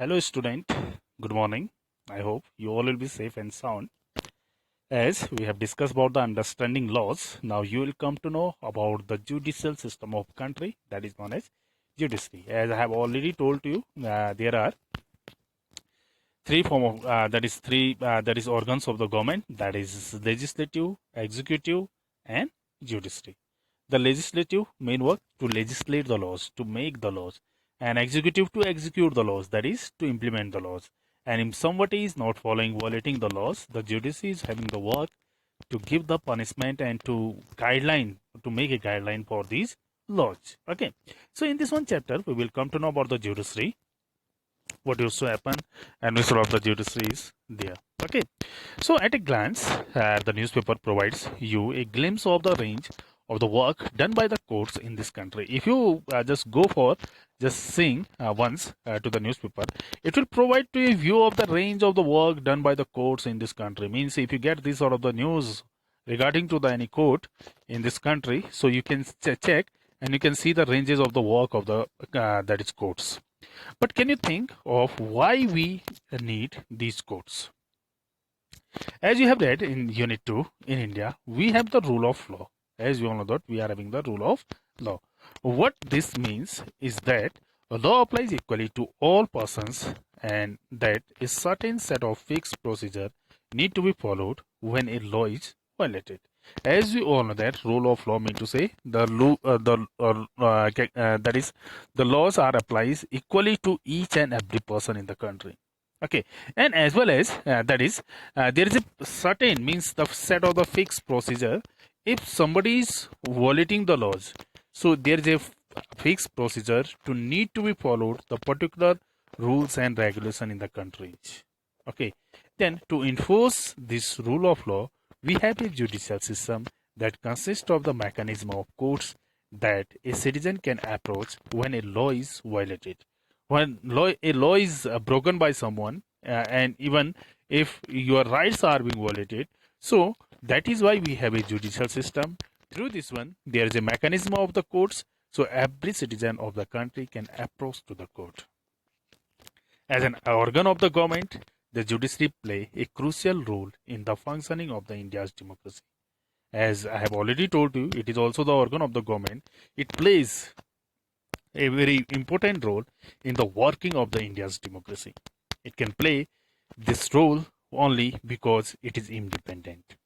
Hello, student. Good morning. I hope you all will be safe and sound. As we have discussed about the understanding laws, now you will come to know about the judicial system of country that is known as judiciary. As I have already told you, there are three form of that is organs of the government, that is legislative, executive, and judiciary. The legislative main work to legislate the laws, to make the laws, and executive to execute the laws, that is to implement the laws. And if somebody is not following, violating the laws, the judiciary is having the work to give the punishment and to make a guideline for these laws. Okay. So in this one chapter, we will come to know about the judiciary, what used to happen, and which role of the judiciary is there. Okay. So at a glance, the newspaper provides you a glimpse of the range of the work done by the courts in this country. If you just go for just seeing once to the newspaper, it will provide to a view of the range of the work done by the courts in this country. Means if you get this sort of the news regarding to the any court in this country, so you can check and you can see the ranges of the work of the that is courts. But can you think of why we need these courts? As you have read in Unit 2, in India, we have the rule of law. As you all know that we are having the rule of law. What this means is that law applies equally to all persons and that a certain set of fixed procedure need to be followed when a law is violated. As we all know that rule of law means to say that is the laws are applies equally to each and every person in the country. Okay, and as well as that is there is a certain means the set of the fixed procedure. If somebody is violating the laws, so there is a fixed procedure to need to be followed the particular rules and regulation in the country. Okay, then to enforce this rule of law, we have a judicial system that consists of the mechanism of courts that a citizen can approach when a law is violated. When a law is broken by someone, and even if your rights are being violated, so that is why we have a judicial system. Through this one, there is a mechanism of the courts, so every citizen of the country can approach to the court. As an organ of the government, the judiciary play a crucial role in the functioning of the India's democracy. As I have already told you, it is also the organ of the government. It plays a very important role in the working of the India's democracy. It can play this role only because it is independent.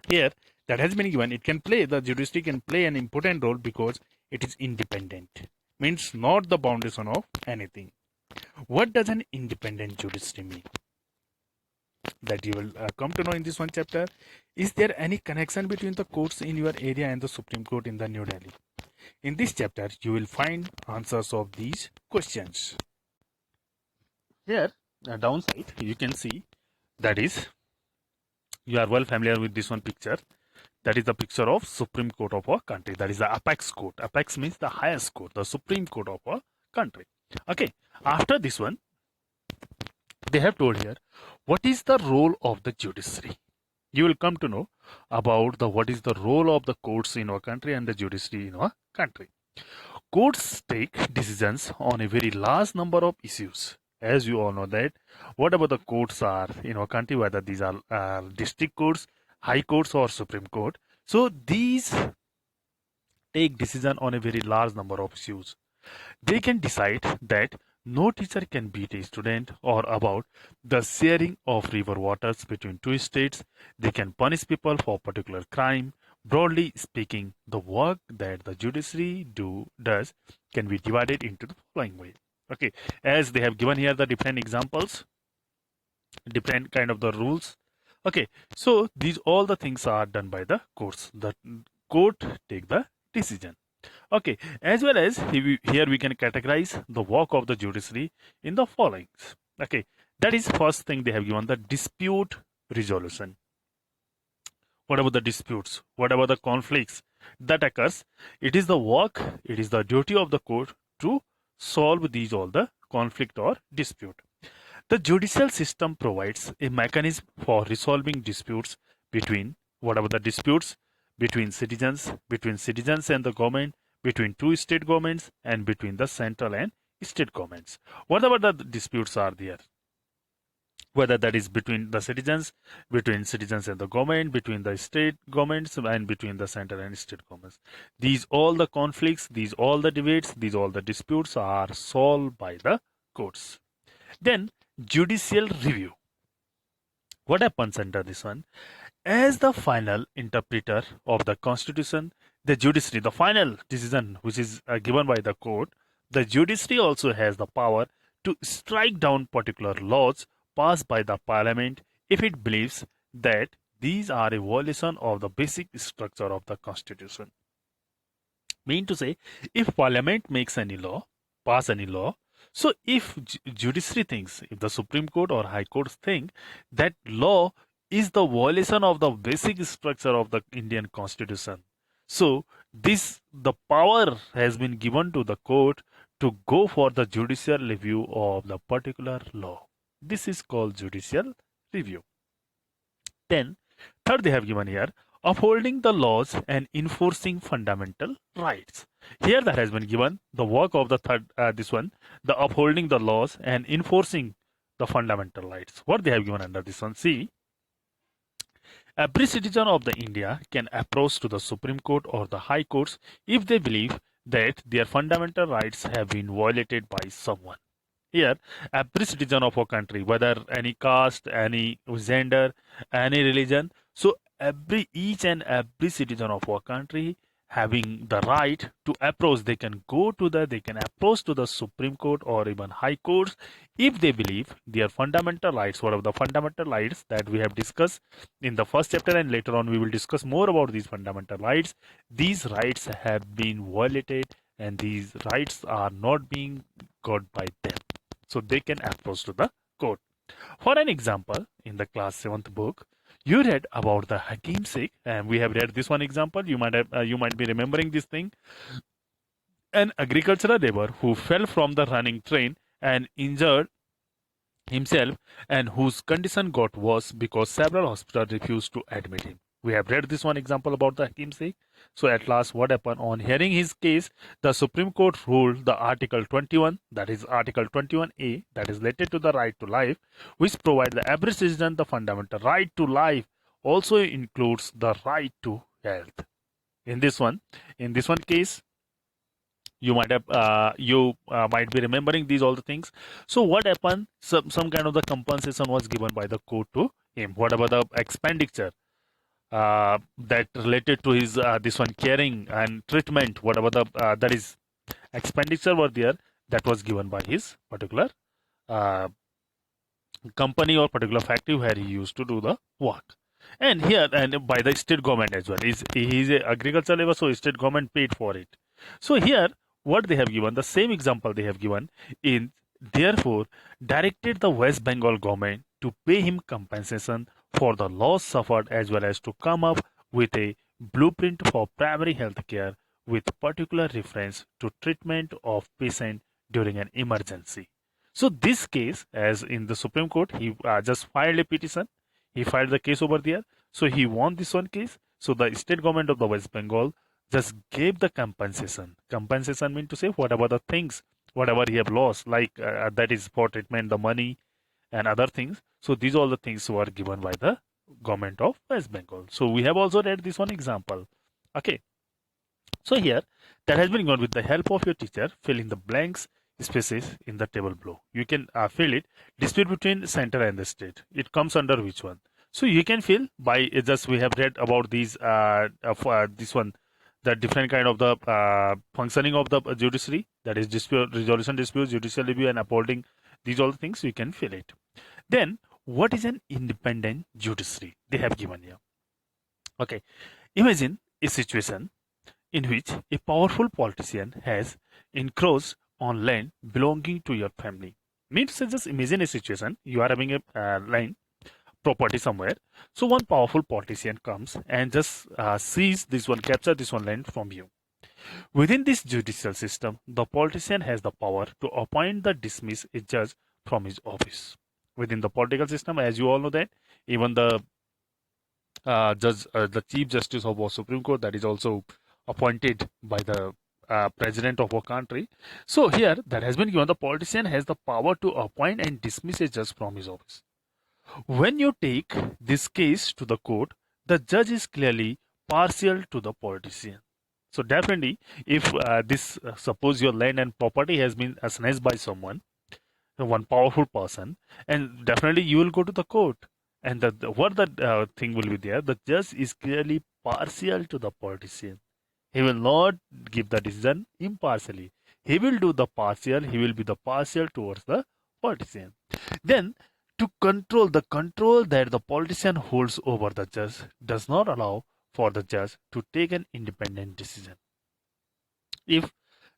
Here, that has been given. The judiciary can play an important role because it is independent. Means not the foundation of anything. What does an independent judiciary mean? That you will come to know in this one chapter. Is there any connection between the courts in your area and the Supreme Court in the New Delhi? In this chapter, you will find answers of these questions. Here, downside, you can see that is, you are well familiar with this one picture. That is the picture of Supreme Court of our country. That is the apex court. Apex means the highest court, the Supreme Court of our country. Okay. After this one, they have told here what is the role of the judiciary. You will come to know about what is the role of the courts in our country and the judiciary in our country. Courts take decisions on a very large number of issues. As you all know that whatever the courts are in our country, whether these are district courts, high courts or Supreme Court, so these take decision on a very large number of issues. They can decide that no teacher can beat a student, or about the sharing of river waters between two states. They can punish people for particular crime. Broadly speaking, the work that the judiciary does can be divided into the following way. Okay, as they have given here the different examples, different kind of the rules. Okay, so these all the things are done by the courts. The court take the decision. Okay, as well as here we can categorize the work of the judiciary in the following. Okay, that is first thing they have given, the dispute resolution. Whatever the disputes, whatever the conflicts that occurs, it is the work, it is the duty of the court to solve these all the conflict or dispute. The judicial system provides a mechanism for resolving disputes between whatever the disputes between citizens and the government, between two state governments, and between the central and state governments. Whatever the disputes are there, whether that is between the citizens, between citizens and the government, between the state governments, and between the center and state governments. These all the conflicts, these all the debates, these all the disputes are solved by the courts. Then judicial review. What happens under this one? As the final interpreter of the constitution, the judiciary, the final decision which is given by the court, the judiciary also has the power to strike down particular laws passed by the parliament if it believes that these are a violation of the basic structure of the constitution. Mean to say, if parliament makes any law, pass any law, so if judiciary thinks, if the Supreme Court or High Court think that law is the violation of the basic structure of the Indian Constitution, so this the power has been given to the court to go for the judicial review of the particular law. This is called judicial review. Then, third they have given here, upholding the laws and enforcing fundamental rights. Here that has been given the work of the third, this one, the upholding the laws and enforcing the fundamental rights. What they have given under this one, see, every citizen of the India can approach to the Supreme Court or the High Courts if they believe that their fundamental rights have been violated by someone. Here, every citizen of our country, whether any caste, any gender, any religion, so each and every citizen of our country having the right to approach, they can approach to the Supreme Court or even High Courts if they believe their fundamental rights, one of the fundamental rights that we have discussed in the first chapter, and later on we will discuss more about these fundamental rights. These rights have been violated and these rights are not being got by them. So they can approach to the court. For an example, in the class 7th book, you read about the Hakim Sheikh, and we have read this one example. You might be remembering this thing. An agricultural laborer who fell from the running train and injured himself, and whose condition got worse because several hospitals refused to admit him. We have read this one example about the Hakim Sheikh. So at last, what happened? On hearing his case, the Supreme Court ruled the Article 21, that is Article 21A, that is related to the right to life, which provides the every citizen the fundamental right to life, also includes the right to health. In this one case, you might be remembering these all the things. So what happened? Some kind of the compensation was given by the court to him. Whatever the expenditure that related to his this one caring and treatment, whatever the that is expenditure were there, that was given by his particular company or particular factory where he used to do the work. And here, and by the state government as well. He is a agriculture labor, so state government paid for it. So here, what they have given, the same example they have given, in therefore directed the West Bengal government to pay him compensation for the loss suffered, as well as to come up with a blueprint for primary health care with particular reference to treatment of patient during an emergency. So this case, as in the Supreme Court, he just filed a petition. He filed the case over there. So he won this one case. So the state government of the West Bengal just gave the compensation. Compensation means to say whatever the things, whatever he have lost, like that is for treatment, the money and other things. So these all the things were given by the government of West Bengal. So we have also read this one example. Okay. So here, that has been given with the help of your teacher. Fill in the blanks spaces in the table below. You can fill it. Dispute between center and the state. It comes under which one? So you can fill by just we have read about these this one, the different kind of the functioning of the judiciary, that is dispute resolution, dispute, judicial review, and upholding. These all things you can fill it. Then what is an independent judiciary? They have given here. Okay, imagine a situation in which a powerful politician has encroached on land belonging to your family. Means just imagine a situation, you are having a land property somewhere. So one powerful politician comes and just seize this one, capture this one land from you. Within this judicial system, the politician has the power to appoint the dismiss a judge from his office. Within the political system, as you all know that, even the judge, the Chief Justice of our Supreme Court, that is also appointed by the president of a country. So here that has been given, the politician has the power to appoint and dismiss a judge from his office. When you take this case to the court, the judge is clearly partial to the politician. So definitely, if suppose your land and property has been snatched by someone, one powerful person, and definitely you will go to the court, and what the thing will be there. The judge is clearly partial to the politician. He will not give the decision impartially. He will do the partial. He will be the partial towards the politician. Then, to control the control that the politician holds over the judge does not allow for the judge to take an independent decision. If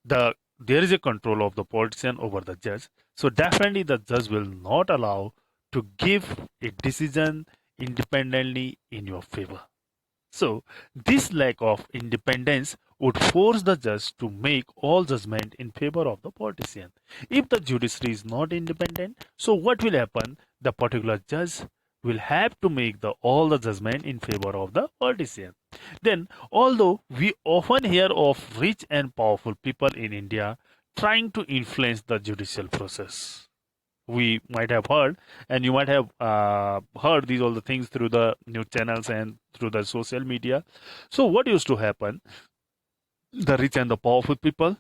there is a control of the politician over the judge, so definitely the judge will not allow to give a decision independently in your favor. So this lack of independence would force the judge to make all judgment in favor of the politician. If the judiciary is not independent, so what will happen? The particular judge will have to make all the judgment in favor of the politician. Then, although we often hear of rich and powerful people in India trying to influence the judicial process, we might have heard, and you might have heard these all the things through the news channels and through the social media. So what used to happen? The rich and the powerful people,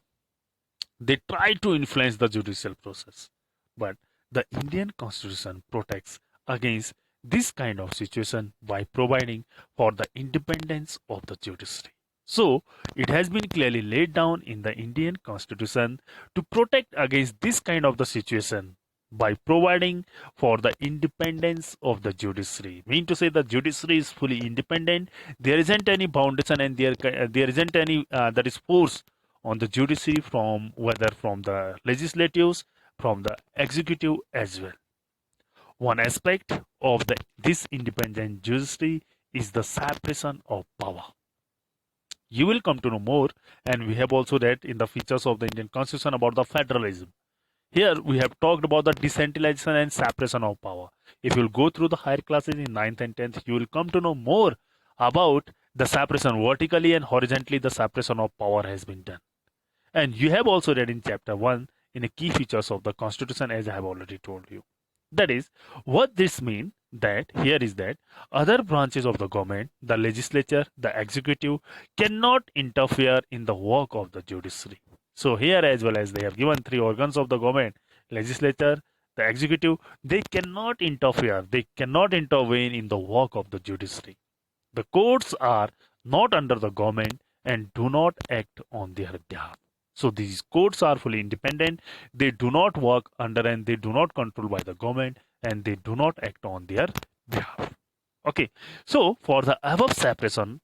they try to influence the judicial process, but the Indian constitution protects against this kind of situation by providing for the independence of the judiciary. So it has been clearly laid down in the Indian constitution to protect against this kind of the situation by providing for the independence of the judiciary. Mean to say the judiciary is fully independent. There isn't any foundation, and there isn't any that is force on the judiciary from whether from the legislatives, from the executive as well. One aspect of this independent judiciary is the separation of power. You will come to know more, and we have also read in the features of the Indian Constitution about the federalism. Here we have talked about the decentralization and separation of power. If you will go through the higher classes in 9th and 10th, you will come to know more about the separation vertically and horizontally. The separation of power has been done. And you have also read in chapter 1 in the key features of the constitution, as I have already told you. That is, what this means that here is that other branches of the government, the legislature, the executive, cannot interfere in the work of the judiciary. So here as well, as they have given three organs of the government, legislature, the executive, they cannot interfere, they cannot intervene in the work of the judiciary. The courts are not under the government and do not act on their behalf. So these courts are fully independent. They do not work under and they do not control by the government, and they do not act on their behalf. Okay, so for the above separation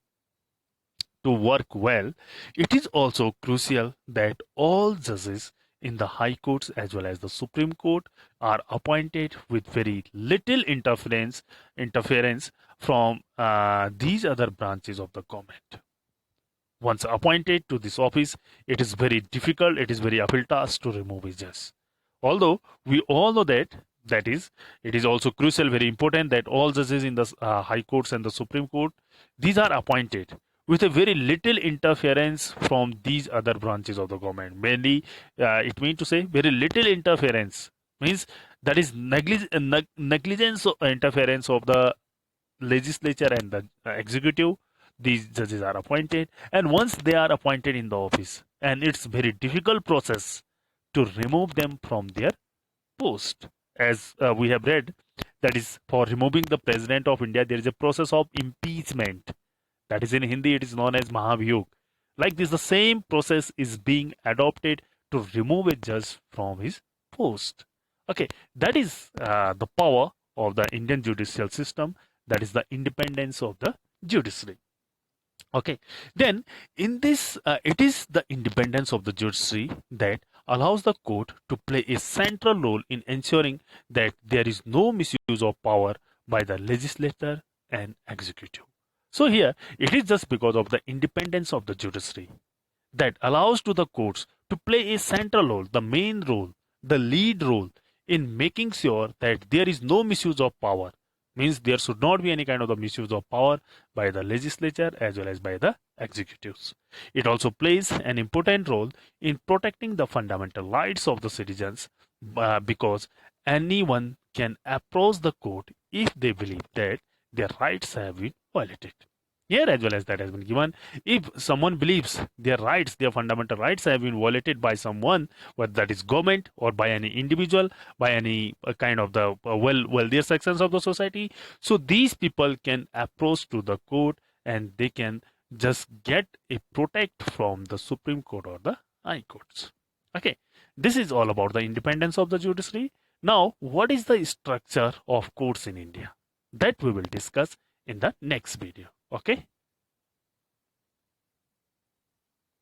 to work well, it is also crucial that all judges in the High Courts as well as the Supreme Court are appointed with very little interference from these other branches of the government. Once appointed to this office, it is very difficult, it is very uphill task to remove a judge. Although we all know that it is also crucial, very important that all judges in the High Courts and the Supreme Court, these are appointed with a very little interference from these other branches of the government. Mainly, it means to say very little interference means that is negligence interference of the legislature and the executive. These judges are appointed, and once they are appointed in the office, and it's very difficult process to remove them from their post. As we have read, that is, for removing the president of India, there is a process of impeachment. That is, in Hindi, it is known as Mahabhiyog. Like this, the same process is being adopted to remove a judge from his post. Okay, that is the power of the Indian judicial system. That is the independence of the judiciary. Okay, then in this, it is the independence of the judiciary that allows the court to play a central role in ensuring that there is no misuse of power by the legislature and executive. So here, it is just because of the independence of the judiciary that allows to the courts to play a central role, the main role, the lead role in making sure that there is no misuse of power Means there should not be any kind of the misuse of power by the legislature as well as by the executives. It also plays an important role in protecting the fundamental rights of the citizens because anyone can approach the court if they believe that their rights have been violated. Here as well as that has been given, if someone believes their rights, their fundamental rights have been violated by someone, whether that is government or by any individual, by any kind of the wealthier sections of the society, so these people can approach to the court and they can just get a protect from the Supreme Court or the High Courts. Okay, this is all about the independence of the judiciary. Now, what is the structure of courts in India? That we will discuss in the next video. Okay.